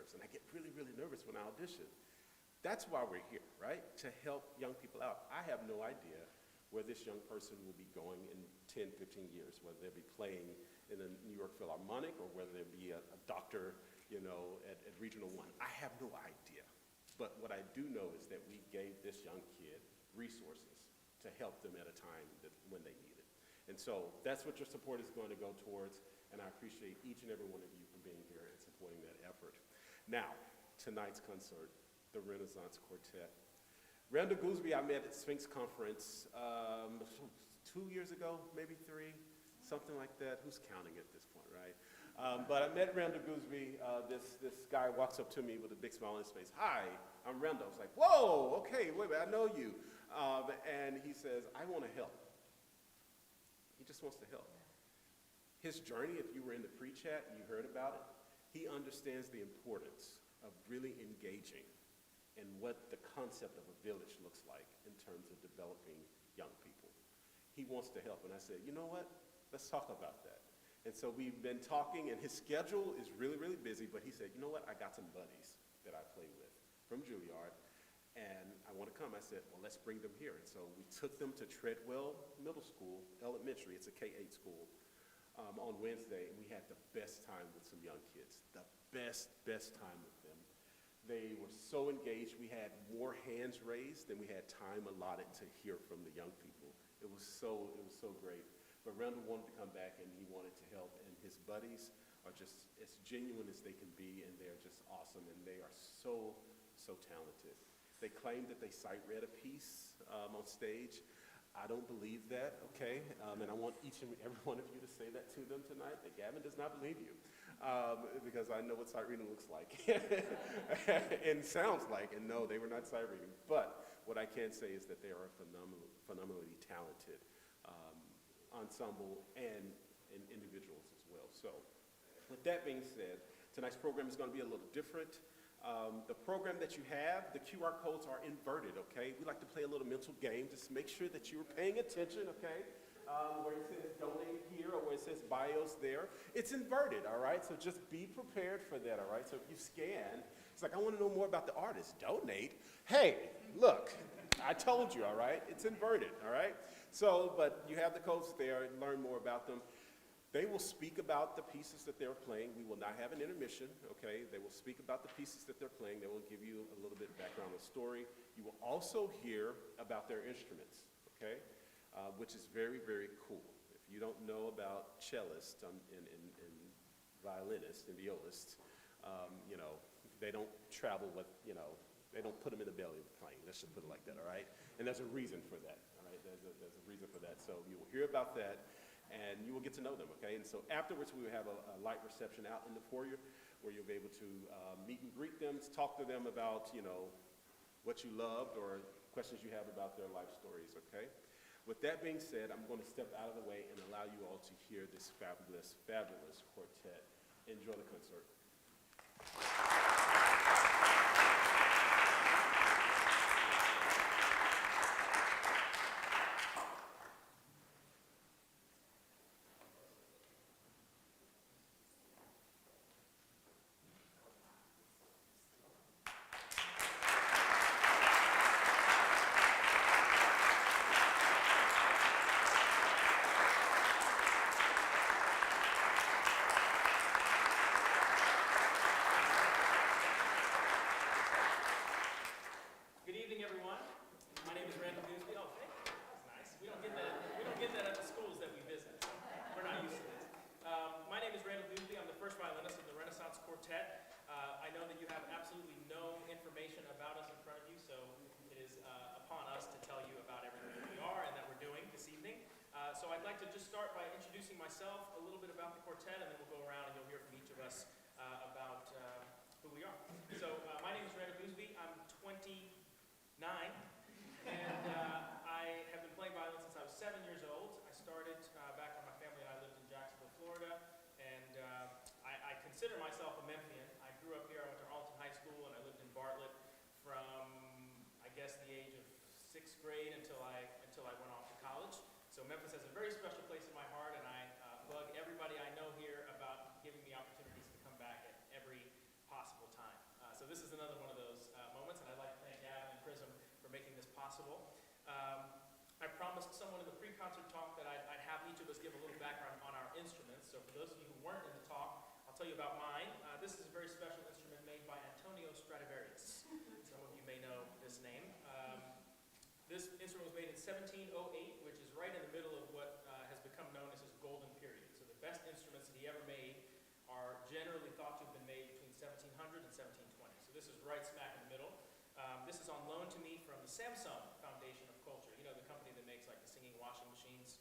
nerves, and I get really, really nervous when I audition. That's why we're here, right? To help young people out. I have no idea where this young person will be going in 10, 15 years, whether they'll be playing in the New York Philharmonic or whether they'll be a doctor, at Regional 1. I have no idea. But what I do know is that we gave this young kid resources to help them at a time when they need it. And so that's what your support is going to go towards, and I appreciate each and every one of you for being here and supporting that effort. Now, tonight's concert, the Renaissance Quartet. Randall Gooseby I met at Sphinx Conference 2 years ago, maybe 3, something like that. Who's counting at this point, right? But I met Randall Gooseby. This guy walks up to me with a big smile on his face. Hi, I'm Randall. I was like, whoa, okay, wait a minute, I know you. And he says, I want to help. He just wants to help. His journey, if you were in the pre-chat and you heard about it, he understands the importance of really engaging in what the concept of a village looks like in terms of developing young people. He wants to help, and I said, you know what? Let's talk about that. And so we've been talking, and his schedule is really, really busy, but he said, you know what? I got some buddies that I play with from Juilliard, and I want to come. I said, well, let's bring them here. And so we took them to Treadwell Middle School, elementary, it's a K-8 school, on Wednesday, and we had the best time with some young kids, the best time with them. They were so engaged. We had more hands raised than we had time allotted to hear from the young people. It was so great. But Randall wanted to come back, and he wanted to help, and his buddies are just as genuine as they can be, and they're just awesome, and they are so talented. They claim that they sight read a piece on stage. I don't believe that, okay? And I want each and every one of you to say that to them tonight, that Gavin does not believe you, because I know what sight reading looks like and sounds like, and no, they were not sight reading. But what I can say is that they are a phenomenally talented ensemble and individuals as well. So with that being said, tonight's program is going to be a little different. The program that you have, the QR codes are inverted, okay? We like to play a little mental game, just make sure that you're paying attention, okay? Where it says donate here or where it says bios there, it's inverted, all right? So just be prepared for that, all right? So if you scan, it's like, I want to know more about the artist. Donate? Hey, look, I told you, all right? It's inverted, all right? So, but you have the codes there, learn more about them. They will speak about the pieces that they're playing. We will not have an intermission, okay? They will speak about the pieces that they're playing. They will give you a little bit of background on the story. You will also hear about their instruments, okay? Which is very, very cool. If you don't know about cellists and violinists and violists, they don't travel with, they don't put them in the belly of the plane. Let's just put it like that, all right? And there's a reason for that, all right? There's a reason for that. So you will hear about that, and you will get to know them, okay? And so afterwards, we will have a light reception out in the foyer where you'll be able to meet and greet them, talk to them about, what you loved or questions you have about their life stories, okay? With that being said, I'm going to step out of the way and allow you all to hear this fabulous, fabulous quartet. Enjoy the concert. I know that you have absolutely no information about us in front of you, so it is upon us to tell you about everything that we are and that we're doing this evening. So I'd like to just start by introducing myself, a little bit about the quartet, and then we'll go around and you'll hear from each of us about who we are. So my name is Randall Gooseby. I'm 29, and I have been playing violin since I was 7 years old. I started back when my family and I lived in Jacksonville, Florida, and I consider myself a Memphian. I grew up here. I went to Arlington High School, and I lived in Bartlett from, I guess, the age of 6th grade until I went off to college. So Memphis has a very special place in my heart, and I bug everybody I know here about giving me opportunities to come back at every possible time. concert talk that I'd have each of us give a little background on our instruments. So for those of you who weren't in the talk, I'll tell you about mine. This is a very special instrument made by Antonio Stradivarius. Some of you may know this name. This instrument was made in 1708, which is right in the middle of what has become known as his golden period. So the best instruments that he ever made are generally thought to have been made between 1700 and 1720. So this is right smack in the middle. This is on loan to me from the Samsung Foundation of Culture. You know, the company that makes like the singing washing machines.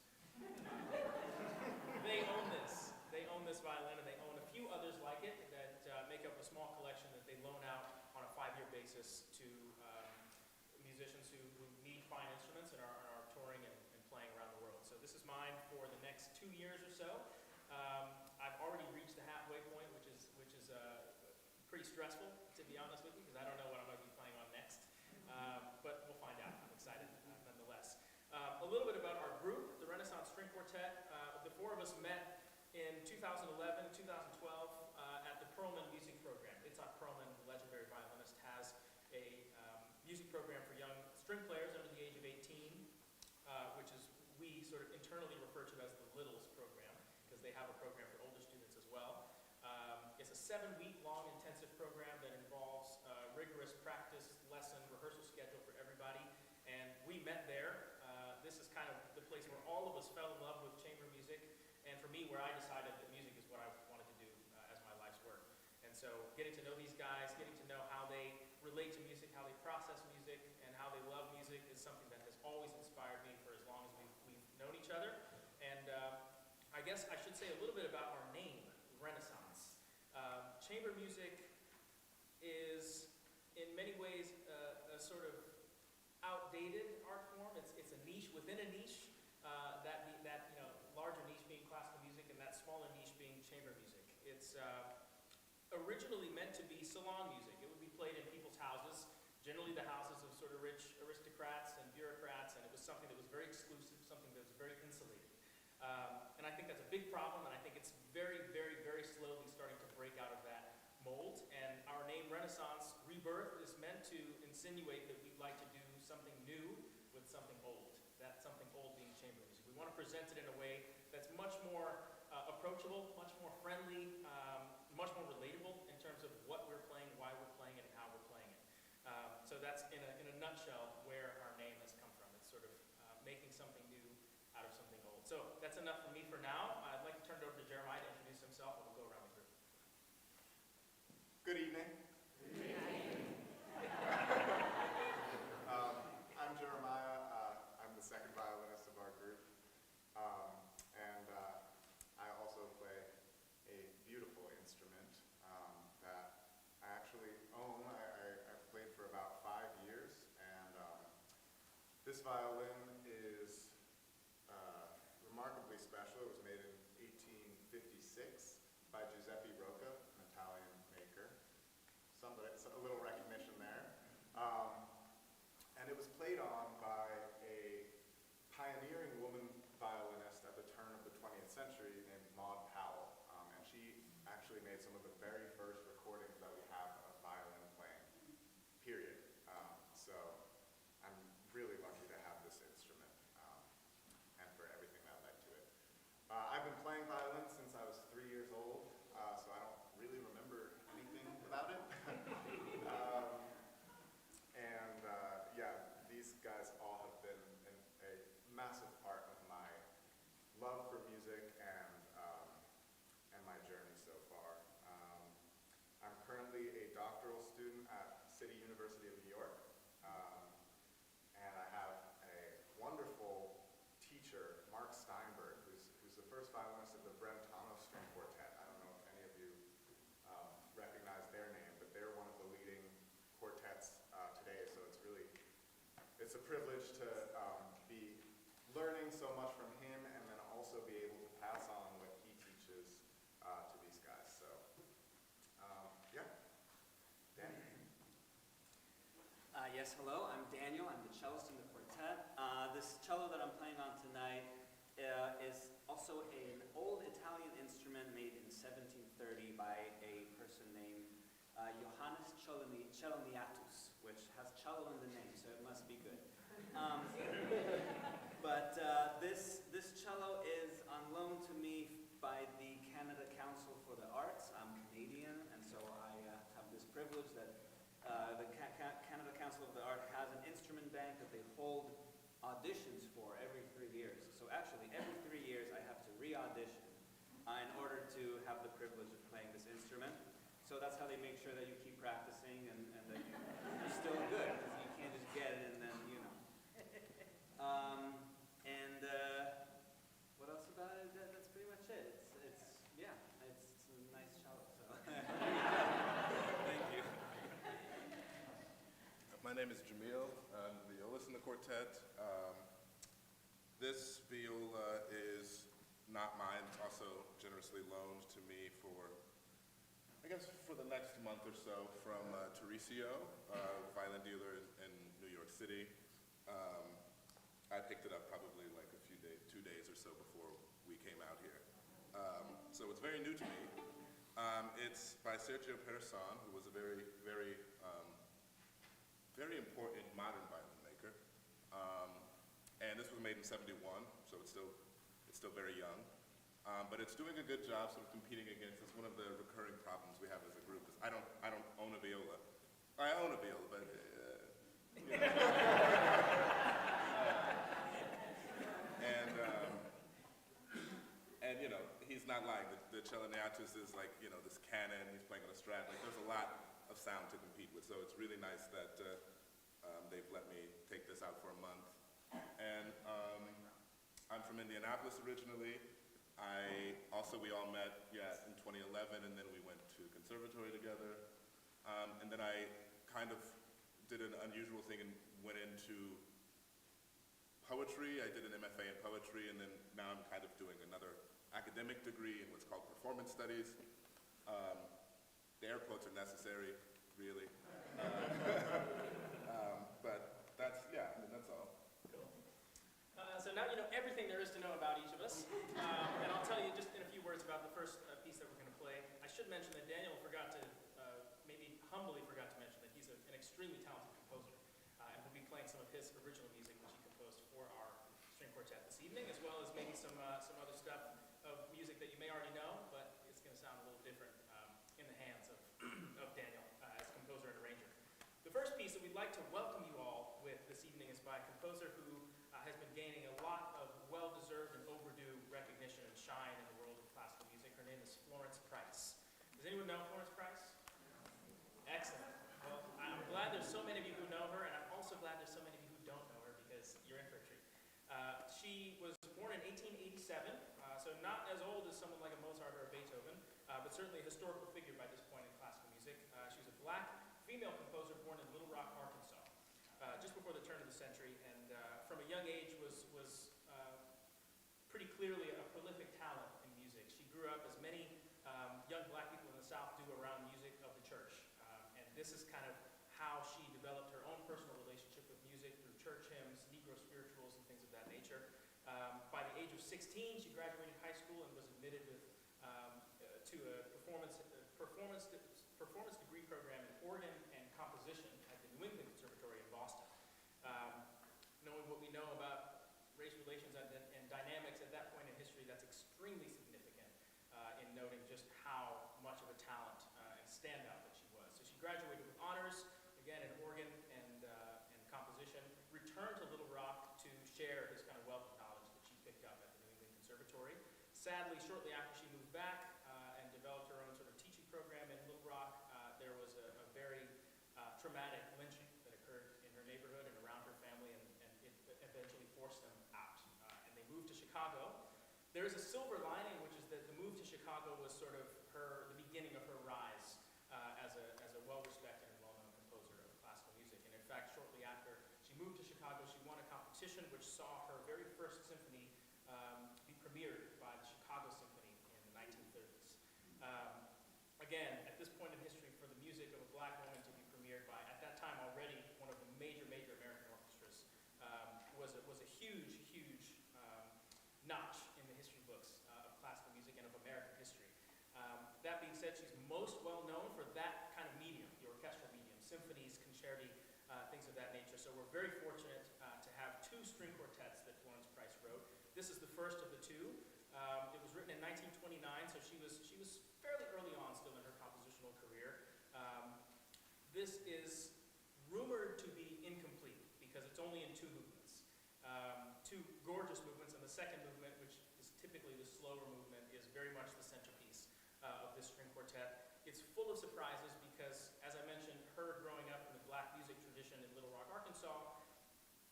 They own this. They own this violin, and they own a few others like it that make up a small collection that they loan out on a 5-year basis to musicians who need fine instruments and are touring and playing around the world. So this is mine for the next 2 years or so. I've already reached the halfway point, which is pretty stressful, to be honest with you, because I don't know what I'm going to be playing on next. But we'll find out. I'm excited nonetheless. A little bit about our group, the Renaissance String Quartet. The 4 of us met in 2011, 2012 at the Perlman Music Program. Itzhak Perlman, the legendary violinist, has a music program for young string players under the age of 18, which is we sort of internally refer to as the Littles program, because they have a program for older students as well. It's a 7-week-long intensive program that involves rigorous practice, lesson, rehearsal schedule for everybody, and we met there. This is kind of the place where all of us fell in love with chamber music, and for me, where I decided that music is what I wanted to do as my life's work. And so getting to know these guys, getting to know how they relate to music, how they process music, and how they love music is something that has always inspired me for as long as we've known each other. And I guess I should say a little bit about our name, Renaissance. Chamber music is, in many ways, a sort of outdated art form. It's a niche within a niche. That larger niche being classical music, and that smaller niche being chamber music. It's originally meant to be salon music. It would be played in people's houses, generally the houses of sort of rich aristocrats and bureaucrats, and it was something that was very exclusive, something that was very insulated. And I think that's a big problem, and I think it's very, very, very slowly starting to break out of that mold. And our name, Renaissance Rebirth, is meant to insinuate that we'd like to do something new with something old. That something old being chamber music. We want to present it in a way that's much more approachable, much more friendly, much more relatable in terms of what we're playing, why we're playing it, and how we're playing it. So that's, in a nutshell, where our name has come from. It's sort of making something new out of something old. So that's enough for me for now. I'd like to turn it over to Jeremiah to introduce himself, and we'll go around the group. Good evening. I'm Jeremiah. I'm the second violinist of our group. And I also play a beautiful instrument that I actually own. I've played for about 5 years. And this violin is remarkably special. It was made in 1856 by Giuseppe Rocca, an Italian maker. It's a little recognition there. And it was played on by a pioneering woman violinist at the turn of the 20th century named Maud Powell. And she actually made some of the very first recordings that we have of violin playing, period. So I'm really lucky to have this instrument and for everything that led to it. I've been playing violin since I was 3 years old, so I don't really remember anything about it. These guys all have been a massive part of my love for music and my journey so far. I'm currently a doctoral student at City University of New York, and I have a wonderful teacher, Mark Steinberg, who's the first violinist of the Brentano String Quartet. I don't know if any of you recognize their name, but they're one of the leading quartets today, so it's a privilege to be learning so much from him and then also be able to pass on what he teaches to these guys. So, yeah. Danny? Yes, hello, I'm Daniel. I'm the cellist in the quartet. This cello that I'm playing on tonight is also an old Italian instrument made in 1730 by a person named Johannes Celoniatus, which has cello in the name, so it must be good. But this cello is on loan to me by the Canada Council for the Arts. I'm Canadian, and so I have this privilege that the Canada Council of the Arts has an instrument bank that they hold auditions for every 3 years. So actually, every 3 years I have to re-audition in order to have the privilege of playing this instrument. So that's how they make sure that you keep practicing and that you're still good, because you can't just get it and then, you know. What else about it? That's pretty much it. It's a nice cello. So. Thank you. My name is Jamil. I'm the violist in the quartet. This viola is not mine. It's also generously loaned to me for, I guess, for the next month or so from Teresio, violin dealer in New York City. I picked it up probably like a few days, 2 days or so before we came out here. So it's very new to me. It's by Sergio Pereson, who was a very, very, very important modern violin maker. And this was made in '71, so it's still very young. But it's doing a good job sort of competing against, it's one of the recurring problems we have as a group, is I don't own a viola. I own a viola, but you know. And you know, he's not lying. The Celloneatus is like, you know, this canon, he's playing on a Strat. Like, there's a lot of sound to compete with, so it's really nice that they've let me take this out for a month. And I'm from Indianapolis originally. We all met, in 2011, and then we went to conservatory together. And then I kind of did an unusual thing and went into poetry. I did an MFA in poetry, and then now I'm kind of doing another academic degree in what's called performance studies. The air quotes are necessary, really. But that's, that's all. Cool. So now you know everything there is to know about each of us. And I'll tell you just in a few words about the first piece that we're going to play. I should mention that Daniel forgot to, maybe humbly forgot to mention that he's an extremely talented composer. And we'll be playing some of his original music, which he composed for our string quartet this evening, as well as maybe some other stuff of music that you may already know, but it's going to sound a little different in the hands of Daniel as composer and arranger. The first piece that we'd like to welcome you all with this evening is by a composer who has been gaining a lot of well-deserved and overdue recognition and shine in the world of classical music. Her name is Florence Price. Does anyone know Florence Price? Excellent. Well, I'm glad there's so many of you who know her, and I'm also glad there's so many of you who don't know her, because you're in for a treat. She was born in 1887, so not as old as someone like a Mozart or a Beethoven, but certainly a historical figure by this point in classical music. She was a black female composer born in Little Rock, Arkansas, just before the turn of the century, and from a young age was pretty clearly a prolific talent in music. She grew up, as many young black people in the South do, around music of the church, and this is kind of how she developed her own personal relationship with music through church hymns, Negro spirituals, and things of that nature. By the age of 16, she graduated high school and was admitted to a performance degree program in organ and composition at the New England Conservatory in Boston. Knowing what we know about race relations and dynamics at that point in history, that's extremely significant in noting just how much of a talent and standout that she was. So she graduated with honors, again in organ and composition, returned to Little Rock to share this kind of wealth of knowledge that she picked up at the New England Conservatory. Sadly, shortly after she moved back and developed her own sort of teaching program in Little Rock, there was a very traumatic lynching that occurred in her neighborhood and around her family, and it eventually forced them out. And they moved to Chicago. There is a silver lining, which is that the move to Chicago was sort of the beginning of her rise as a well-respected and well-known composer of classical music. And in fact, shortly after she moved to Chicago, she won a competition which saw her very first symphony be premiered by the Chicago Symphony in the 1930s. Again, at this point in history, for the music of a black woman to be premiered by, at that time already, one of the major American orchestras, was a huge notch in the history books of classical music and of American history. That being said, she's most well known for that kind of medium, the orchestral medium, symphonies, concerti, things of that nature. So we're very fortunate to have 2 string quartets that Florence Price wrote. This is the first of the 1929, so she was fairly early on still in her compositional career. This is rumored to be incomplete because it's only in two movements. Two gorgeous movements, and the second movement, which is typically the slower movement, is very much the centerpiece of this string quartet. It's full of surprises because, as I mentioned, her growing up in the black music tradition in Little Rock, Arkansas,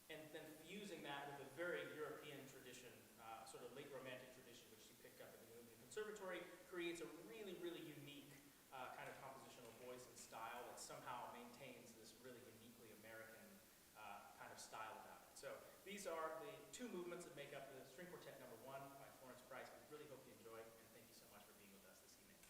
and then fusing that with a very European tradition, sort of late romantic tradition, which she picked up at the New England Conservatory, creates a really, really unique kind of compositional voice and style that somehow maintains this really uniquely American kind of style about it. So these are the two movements that make up the String Quartet number 1 by Florence Price. We really hope you enjoy, and thank you so much for being with us this evening.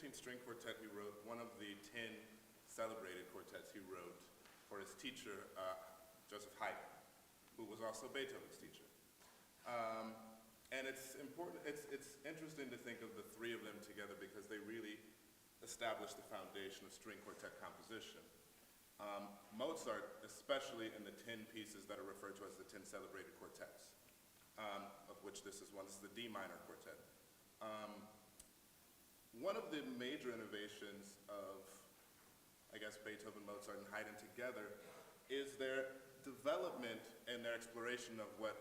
15th string quartet he wrote, one of the 10 celebrated quartets he wrote for his teacher, Joseph Haydn, who was also Beethoven's teacher. And it's important, it's interesting to think of the three of them together because they really established the foundation of string quartet composition. Mozart, especially in the 10 pieces that are referred to as the 10 celebrated quartets, of which this is one. This is the D minor quartet. One of the major innovations of, I guess, Beethoven, Mozart, and Haydn together is their development and their exploration of what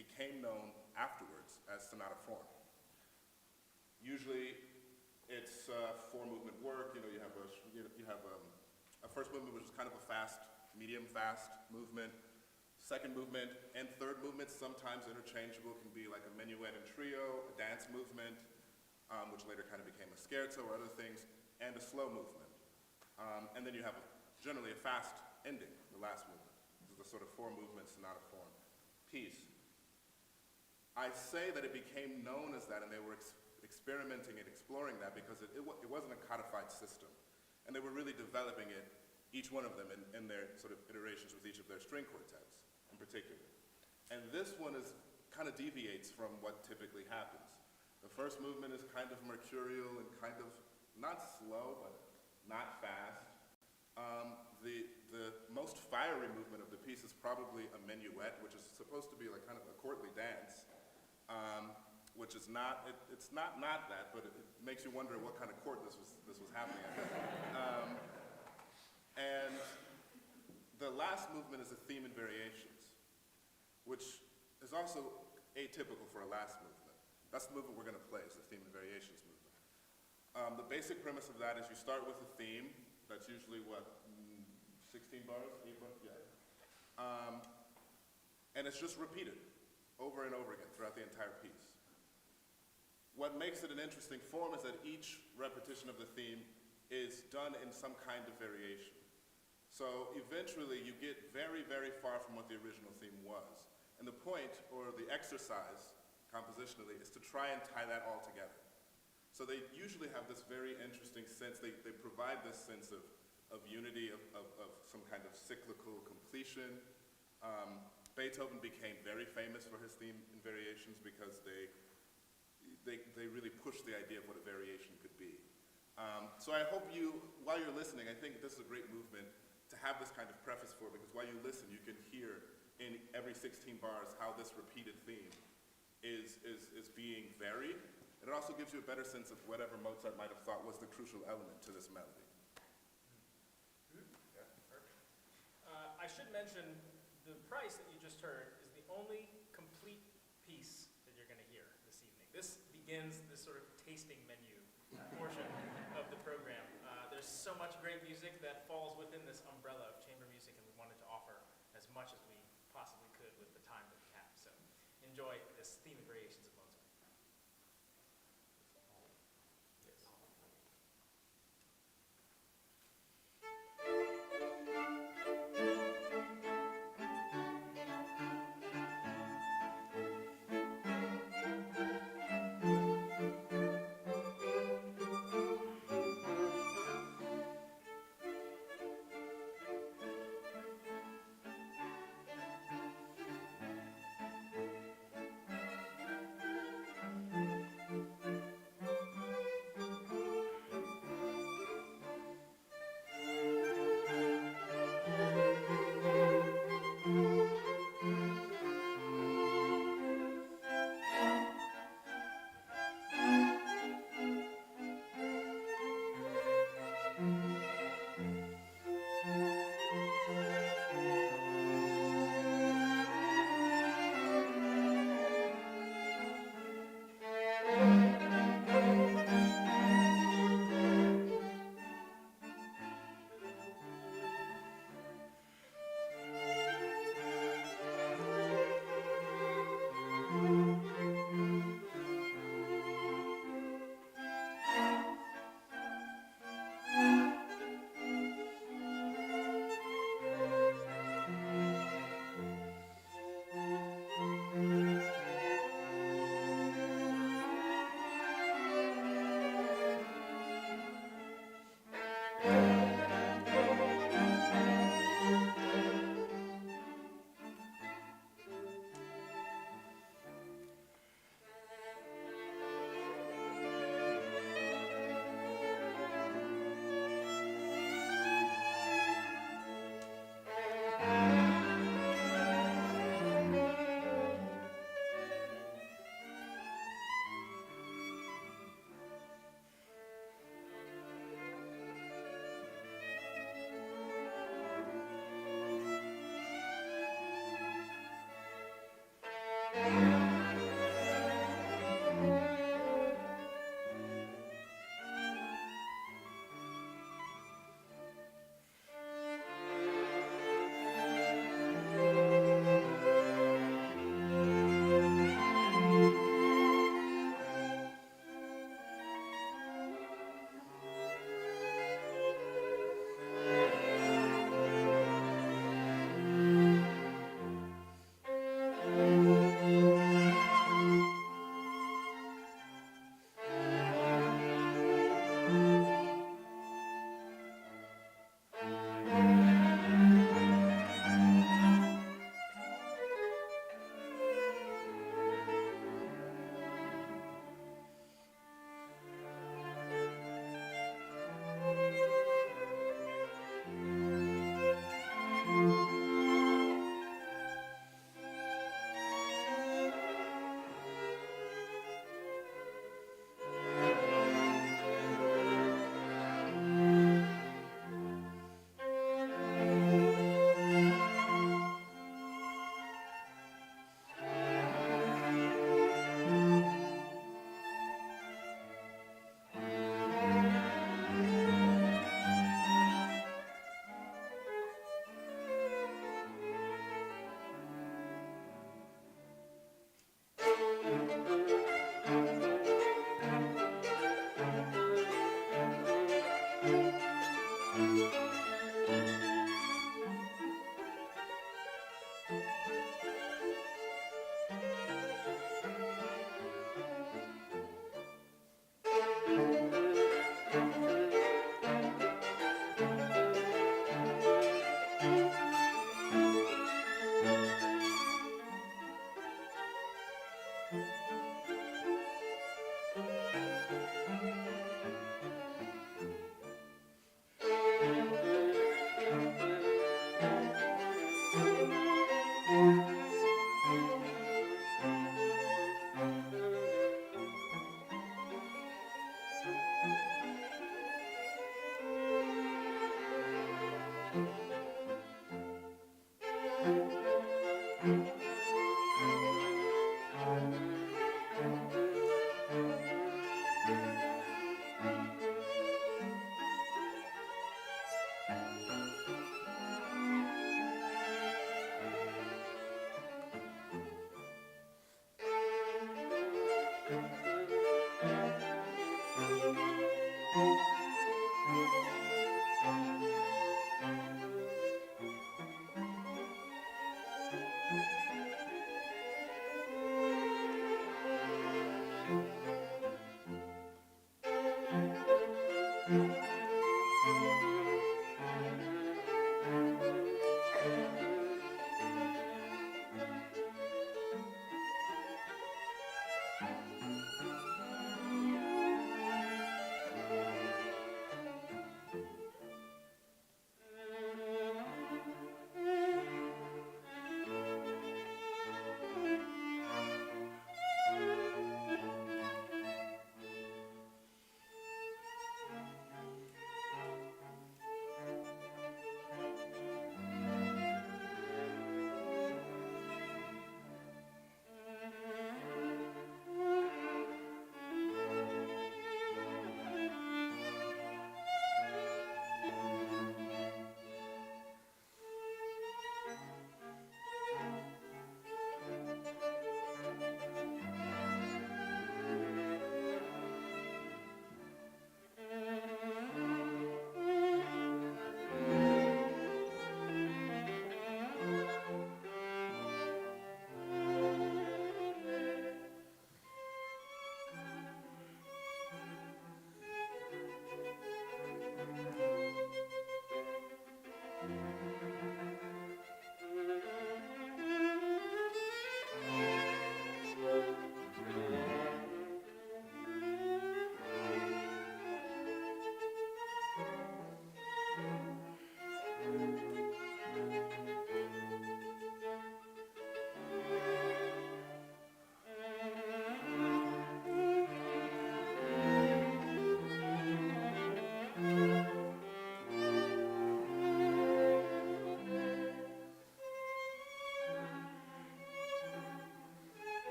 became known afterwards as sonata form. Usually, it's four-movement work. You know, you have a first movement, which is kind of a fast, medium fast movement. Second movement and third movement, sometimes interchangeable, can be like a minuet and trio, a dance movement, which later kind of became a scherzo or other things, and a slow movement. And then you have generally a fast ending, the last movement. This is the sort of four-movement sonata form piece. I say that it became known as that, and they were experimenting and exploring that because it wasn't a codified system. And they were really developing it, each one of them, in their sort of iterations with each of their string quartets in particular. And this one kind of deviates from what typically happens. The first movement is kind of mercurial and kind of not slow, but not fast. The most fiery movement of the piece is probably a minuet, which is supposed to be like kind of a courtly dance, which is not, it's not that, but it makes you wonder what kind of court this was happening at. And the last movement is a theme and variations, which is also atypical for a last movement. That's the movement we're going to play, is the theme and variations movement. The basic premise of that is you start with a theme, that's usually what, 16 bars, 8 bars, yeah. And it's just repeated over and over again throughout the entire piece. What makes it an interesting form is that each repetition of the theme is done in some kind of variation. So eventually you get very, very far from what the original theme was. And the point, or the exercise, compositionally, is to try and tie that all together. So they usually have this very interesting sense, they provide this sense of unity, of some kind of cyclical completion. Beethoven became very famous for his theme and variations because they really pushed the idea of what a variation could be. So I hope you, while you're listening, I think this is a great movement to have this kind of preface for, because while you listen, you can hear in every 16 bars how this repeated theme is being varied. And it also gives you a better sense of whatever Mozart might have thought was the crucial element to this melody. Yeah, perfect. I should mention the price that you just heard is the only complete piece that you're going to hear this evening. This begins this sort of tasting menu portion of the program. There's so much great music that falls within this umbrella of chamber music, and we wanted to offer as much as we possibly could with the time that we have. So enjoy this theme and variations of Mozart.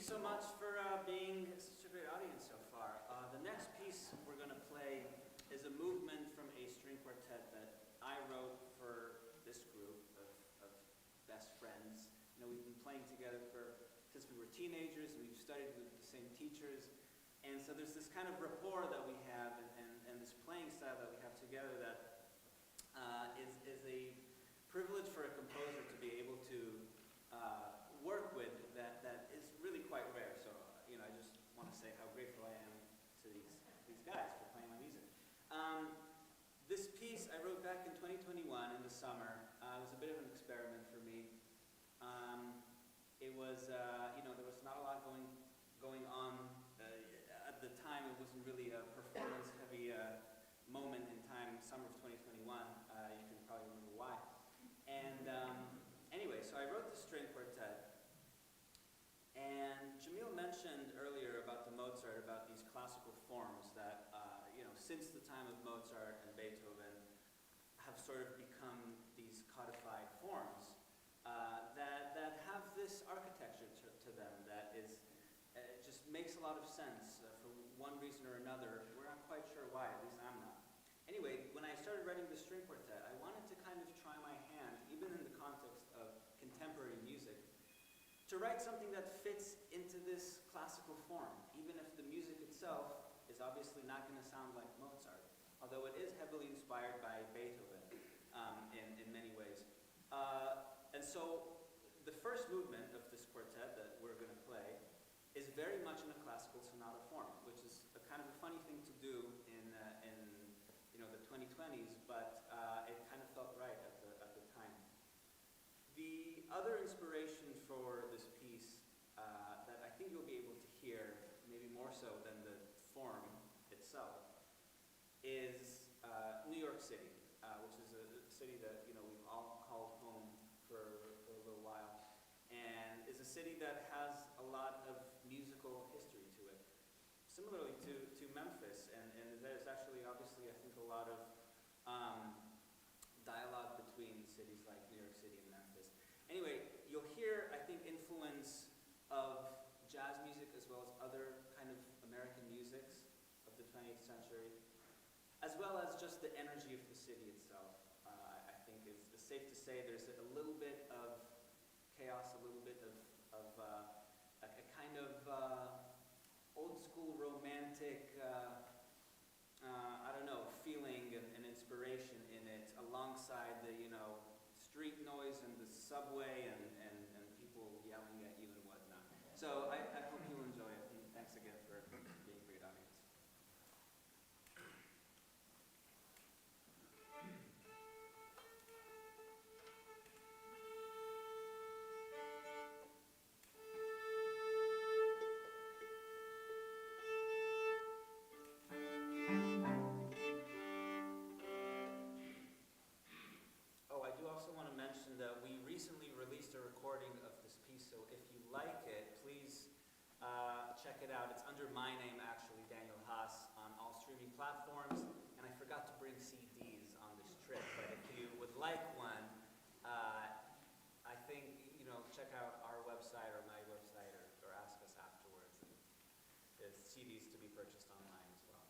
you so much for being such a great audience so far. The next piece we're going to play is a movement from a string quartet that I wrote for this group of best friends. You know, we've been playing together since we were teenagers, and we've studied with the same teachers. And so there's this kind of rapport that we have and this playing style that we have together that is a privilege for a composer to be able to work with that is really quite rare. So, you know, I just want to say how grateful I am to these guys for playing my music. This piece I wrote back in 2021 in the summer. It was a bit of an experiment for me. It was, you know, there was not a lot going on at the time. It wasn't really a performance-heavy moment in time, summer of 2021. You can probably remember why. And anyway, so I wrote the string quartet. And Jamil mentioned earlier about the Mozart, about these classical forms that, you know, since the time of Mozart and Beethoven have sort of become these codified forms that have this architecture to them that is just makes a lot of sense for one reason or another. We're not quite sure why, at least I'm not. Anyway, when I started writing the string quartet, I wanted to kind of try my hand, even in the context of contemporary music, to write something that fits into this classical form, even if the music itself is obviously not going to sound like Mozart, although it is heavily inspired by Beethoven in many ways. And so the first movement of this quartet that we're going to play is very much in a classical sonata form, which is a kind of a funny thing to do in you know, the 2020s, but it kind of felt right at the time. The other inspiration for this piece that I think you'll be able to hear, maybe more so than the form itself, is New York City, which is a city that, you know, we've all called home for a little while, and is a city that has a lot of musical history to it. Similarly to Memphis, and there's actually obviously I think a lot of dialogue between cities like New York City and Memphis. Anyway, you'll hear, I think, influence of jazz music as well as other kind of American musics of the 20th century, as well as just the energy of the city itself. I think is safe to say there's a little bit of chaos, a little bit of a kind of old school romantic, I don't know, feeling and inspiration in it, alongside the, you know, street noise and the subway and people yelling at you and whatnot. So I hope you'll enjoy it, and thanks again for being a great audience. Oh, I do also want to mention that we recently released a recording of this piece, so if you like it, please check it out. It's under my name, actually, Daniel Haas, on all streaming platforms, and I forgot to bring CDs on this trip, but if you would like one, I think, you know, check out our website or my website or ask us afterwards. And there's CDs to be purchased online as well.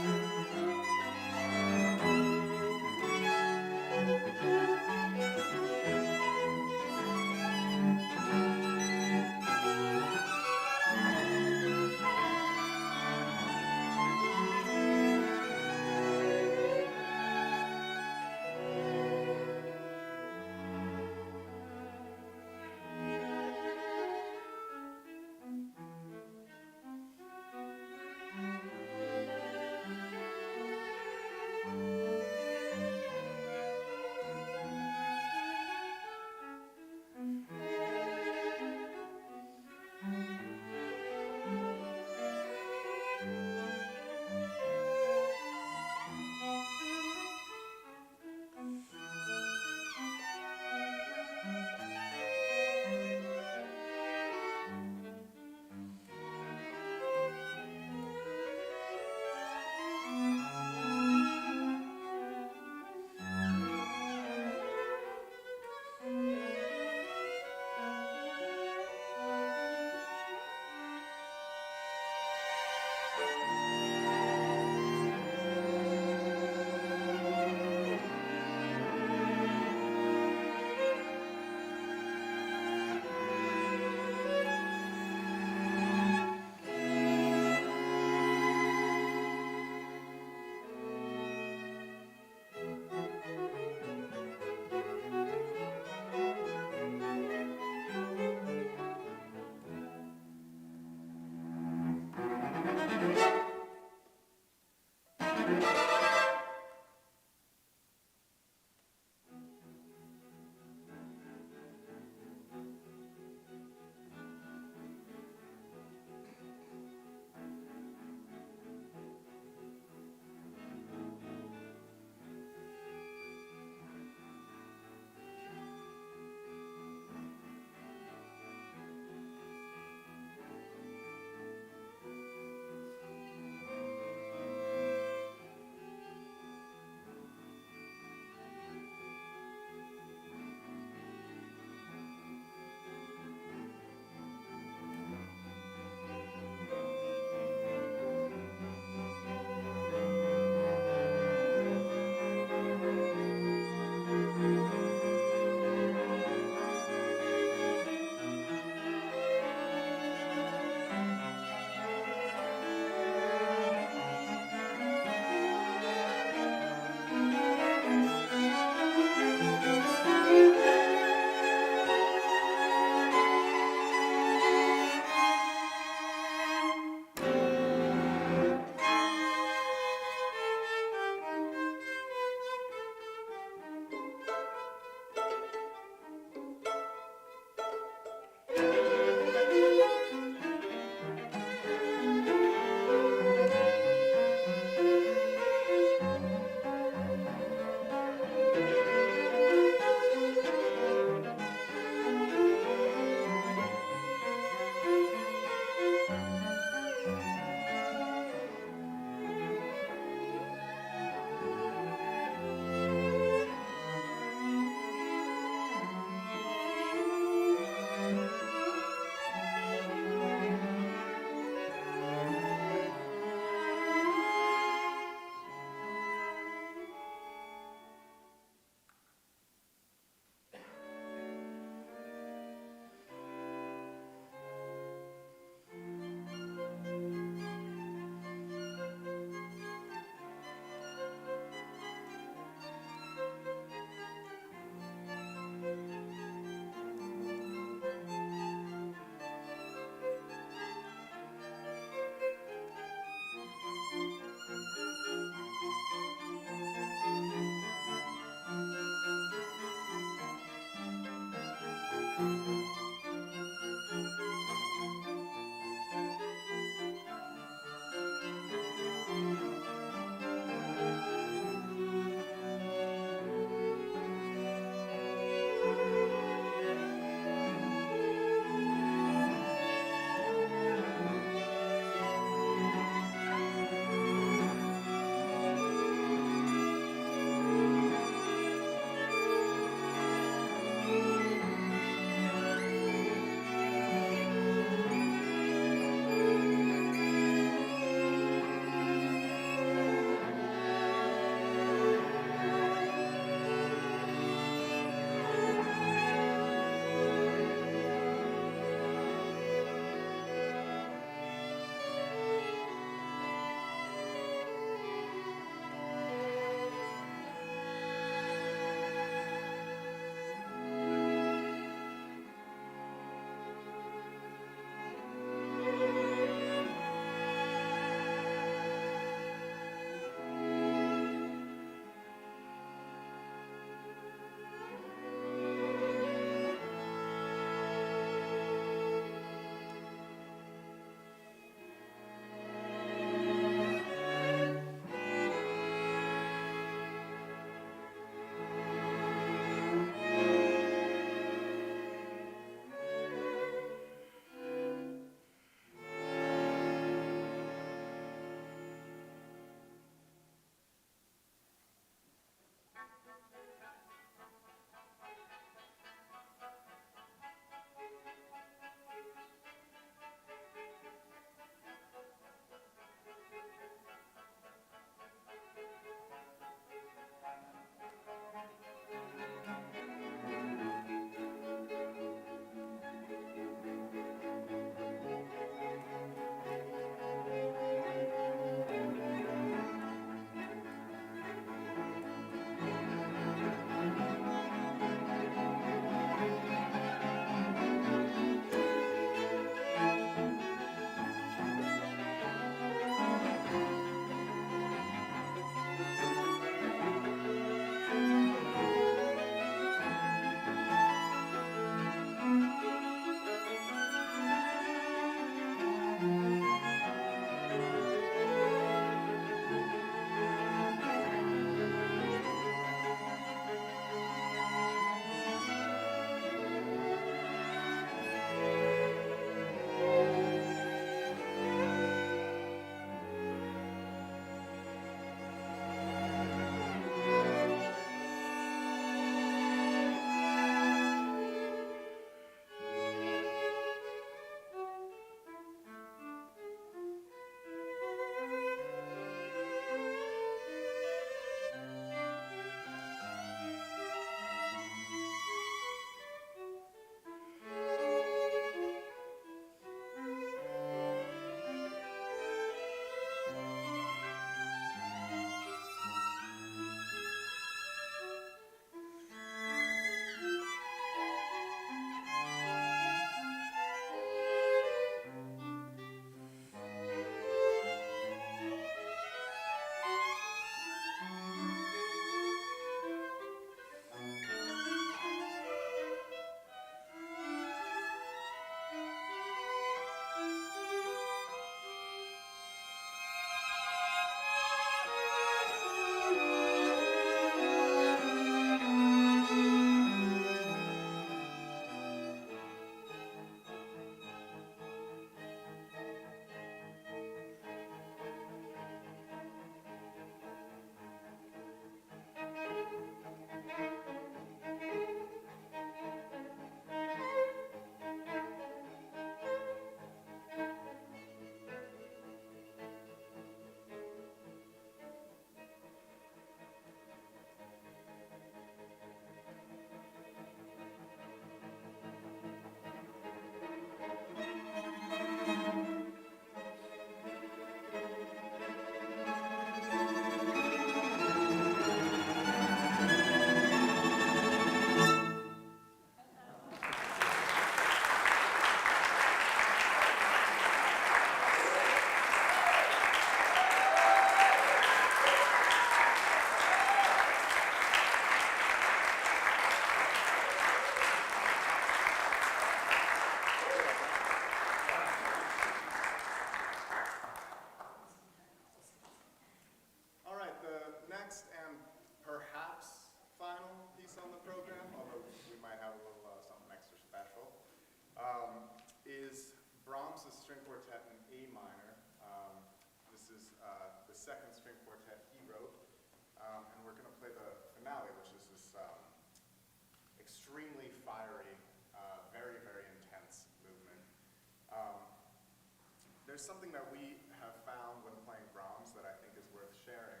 there's something that we have found when playing Brahms that I think is worth sharing,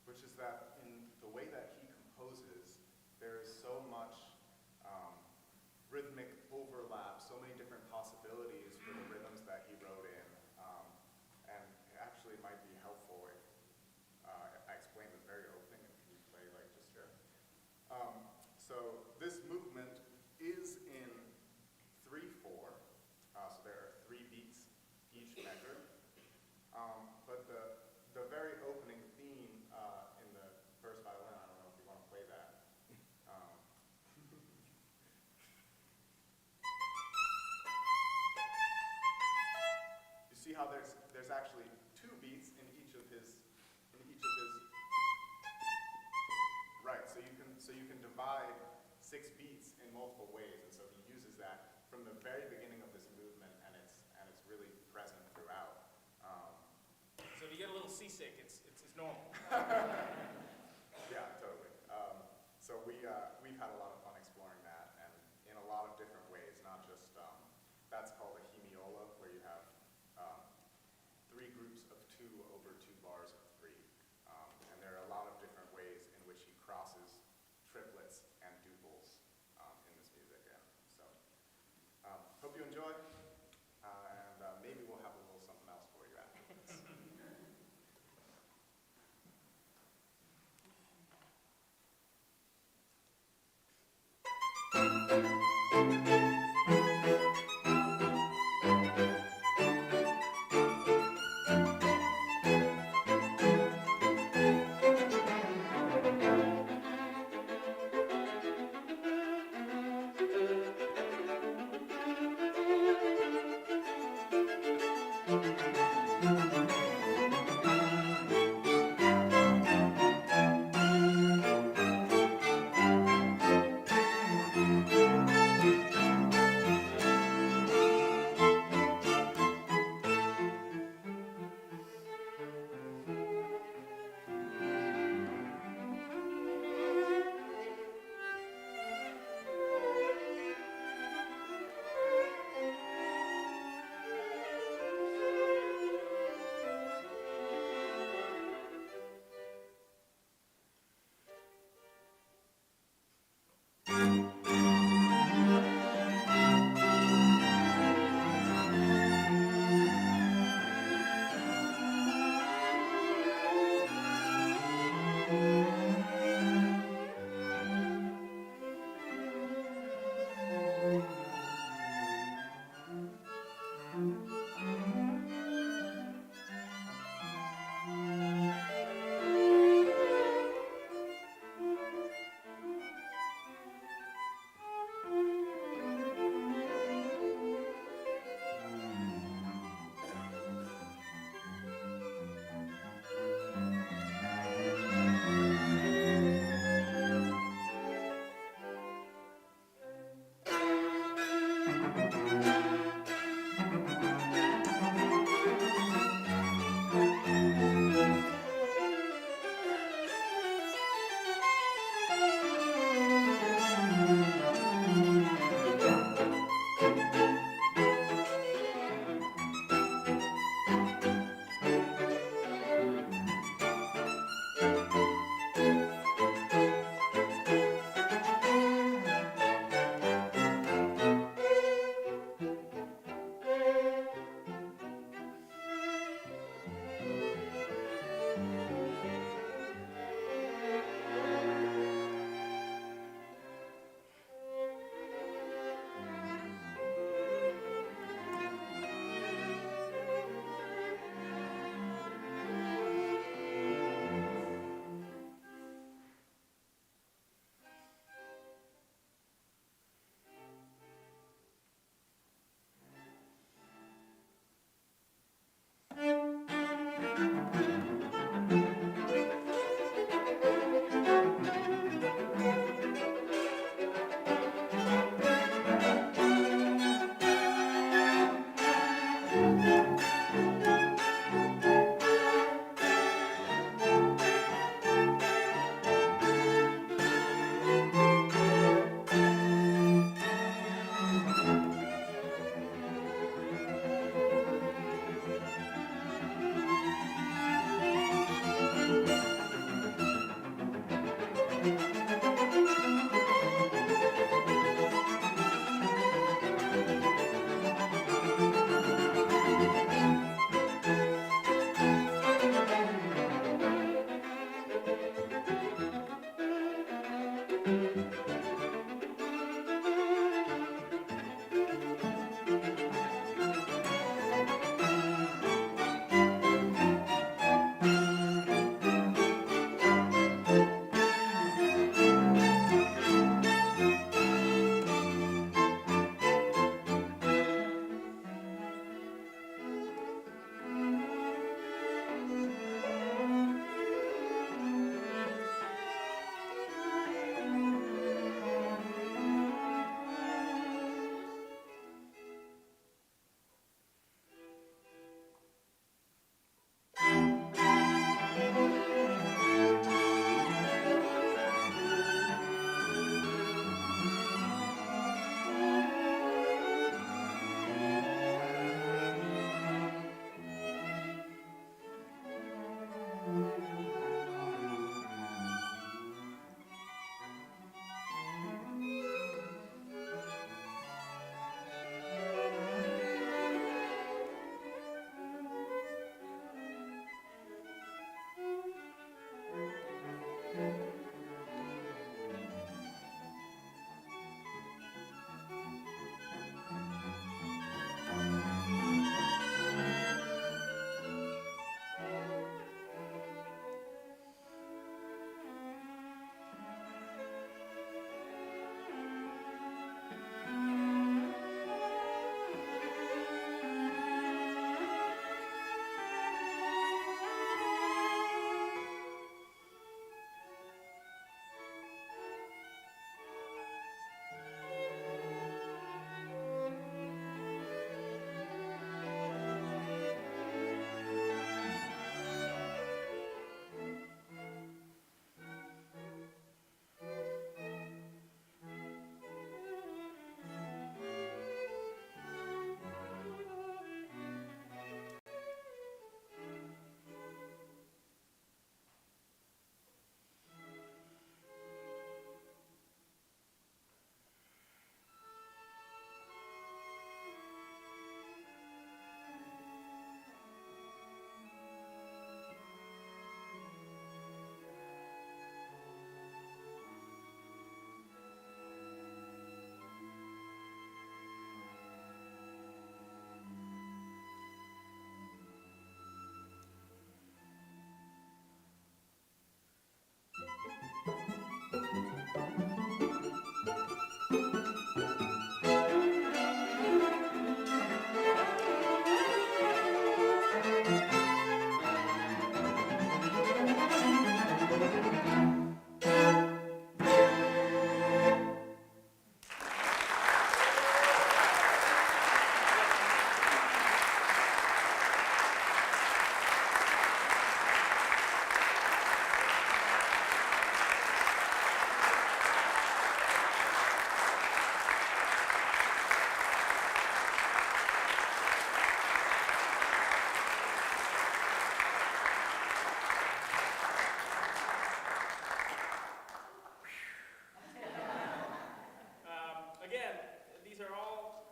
which is that in the way that he composes, there is so much rhythmic overlap, so many different possibilities for the rhythms that he wrote in. And it actually might be helpful if I explain the very opening and can you play like just here. So this movement is in 3/4, so there are 3 beats each measure. But the very opening theme in the first violin, I don't know if you want to play that. You see how there's actually 2 beats in each of his right. So you can divide 6 beats in multiple ways, and so he uses that from the very beginning of this movement, and it's really present throughout. So if you get a little seasick, it's normal. Yeah, totally. So we've had a lot of fun exploring that, and in a lot of different ways, not just, that's called a hemiola, where you have 3 groups of 2 over 2 bars of 3. And there are a lot of different ways in which he crosses triplets and duples in this music. And so, hope you enjoy, and maybe we'll have a little something else for you after this.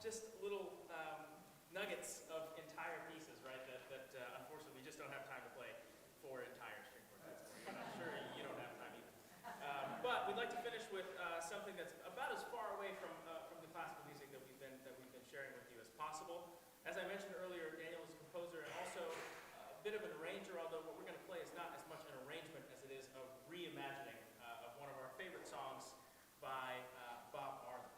just little nuggets of entire pieces, right, that unfortunately we just don't have time to play for entire string quartets. And I'm sure you don't have time either. But we'd like to finish with something that's about as far away from the classical music that we've been sharing with you as possible. As I mentioned earlier, Daniel is a composer and also a bit of an arranger, although what we're going to play is not as much an arrangement as it is a reimagining of one of our favorite songs by Bob Marley.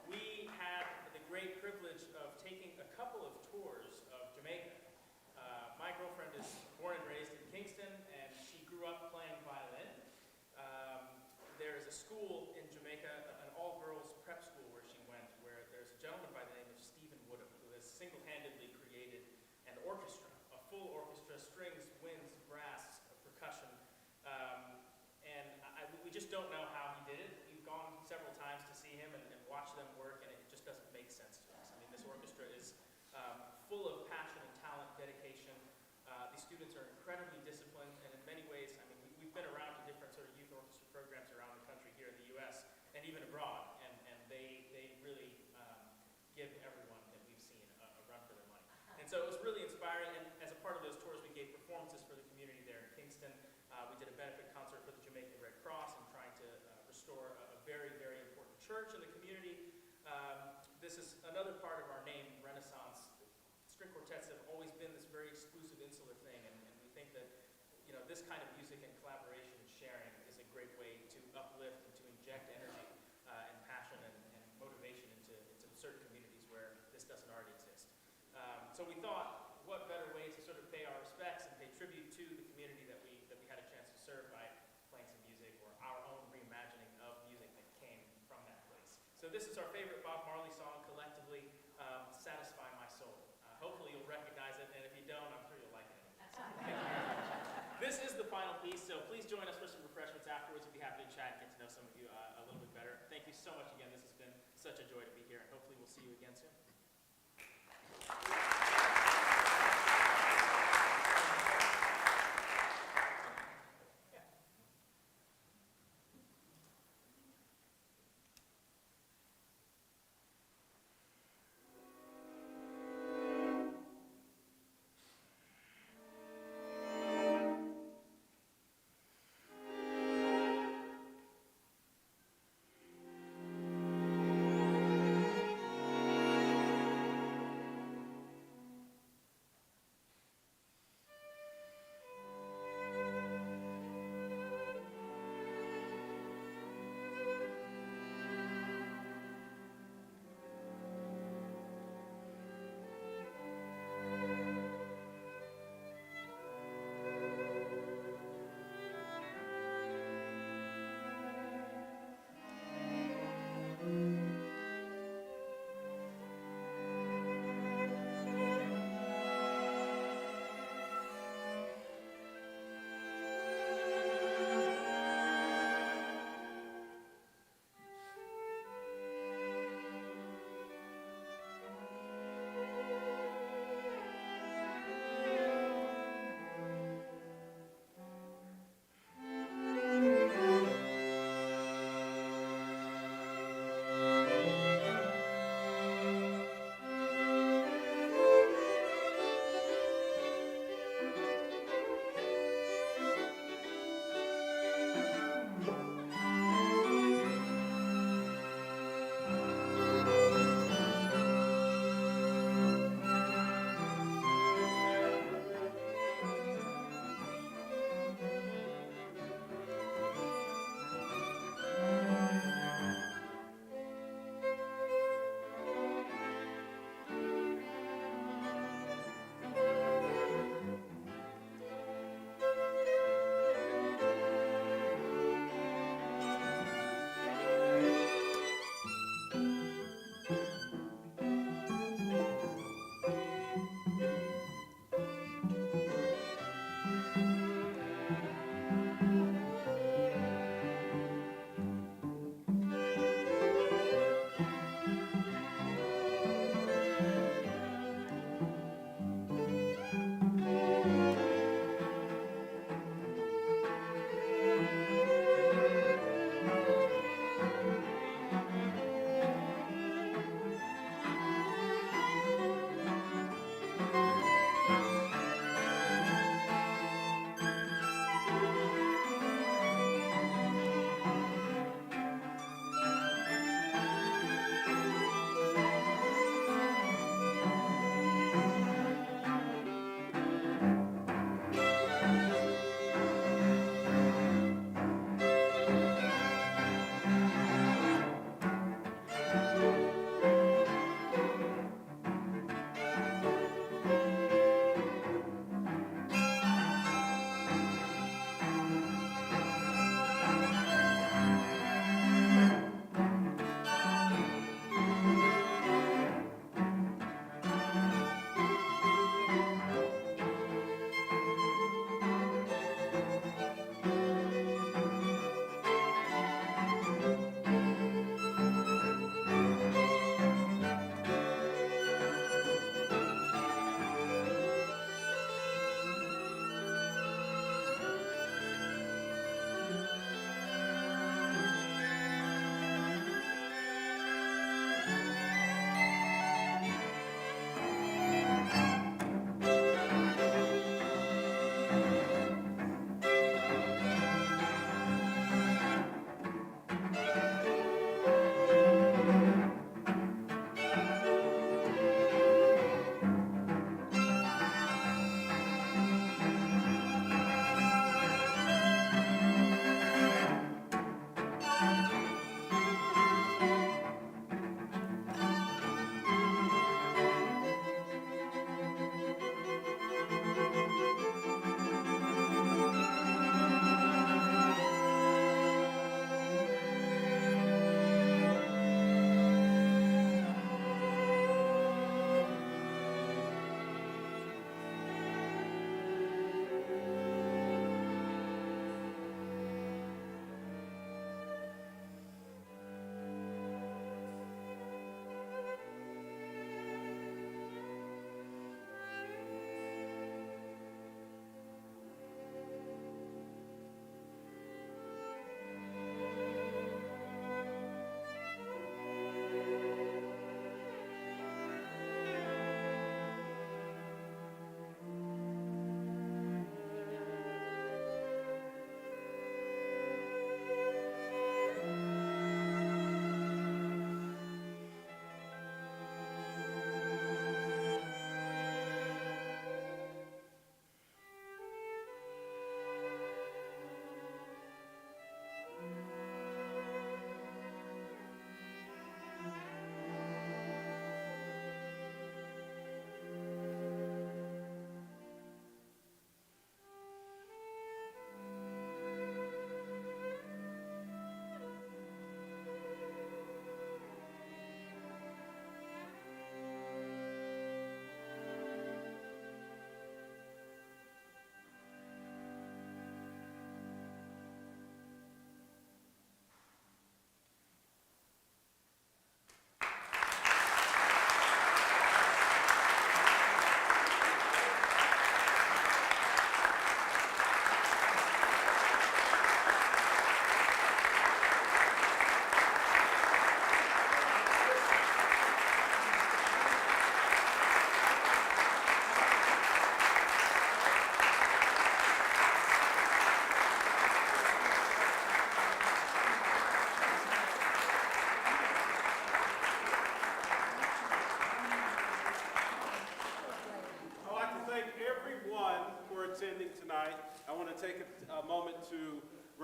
We had the great privilege of taking a couple of tours of Jamaica. My girlfriend is born and raised in Kingston, and she grew up playing violin. There is a school in Jamaica, an all-girls prep school where she went, where there's a gentleman by the name of Stephen Woodham, who has single-handedly created an orchestra, a full orchestra, strings, winds, brass, percussion. We just don't know how he did it. We've gone several times to see him and watch them work, and it just doesn't make sense to us. I mean, this orchestra is full of passion and talent, dedication. These students are incredibly disciplined, and in many ways, I mean, we've been around to different sort of youth orchestra programs around the country here in the U.S. and even abroad, and they really give everyone that we've seen a run for their money. And so it was really inspiring, and as a part of those tours, we gave performances for the community there in Kingston. We did a benefit concert for the Jamaican Red Cross and trying to restore a very, very important church in the community. This is another part of our name, Renaissance. String quartets have always been this very exclusive, insular thing, and we think that this kind of music and collaboration and sharing is a great way to uplift and to inject energy and passion and motivation into certain communities where this doesn't already exist. So we thought, what better way to sort of pay our respects and pay tribute to the community that we had a chance to serve by playing some music or our own reimagining of music that came from that place. So this is our favorite Bob Marley song collectively, Satisfy My Soul. Hopefully you'll recognize it, and if you don't, I'm sure you'll like it. Thank you very much. This is the final piece, so please join us for some refreshments afterwards. We'd be happy to chat and get to know some of you a little bit better. Thank you so much again. This has been such a joy to be here, and hopefully we'll see you again soon.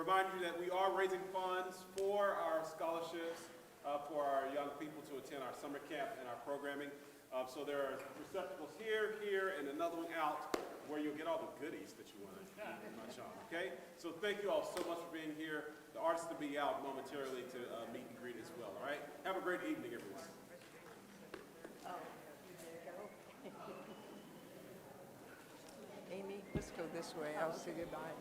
Remind you that we are raising funds for our scholarships for our young people to attend our summer camp and our programming. So there are receptacles here, and another one out where you'll get all the goodies that you want to munch on, okay? So thank you all so much for being here. The artists will be out momentarily to meet and greet as well, all right? Have a great evening, everyone. Oh, there you go. Amy, let's go this way. I'll say goodbye.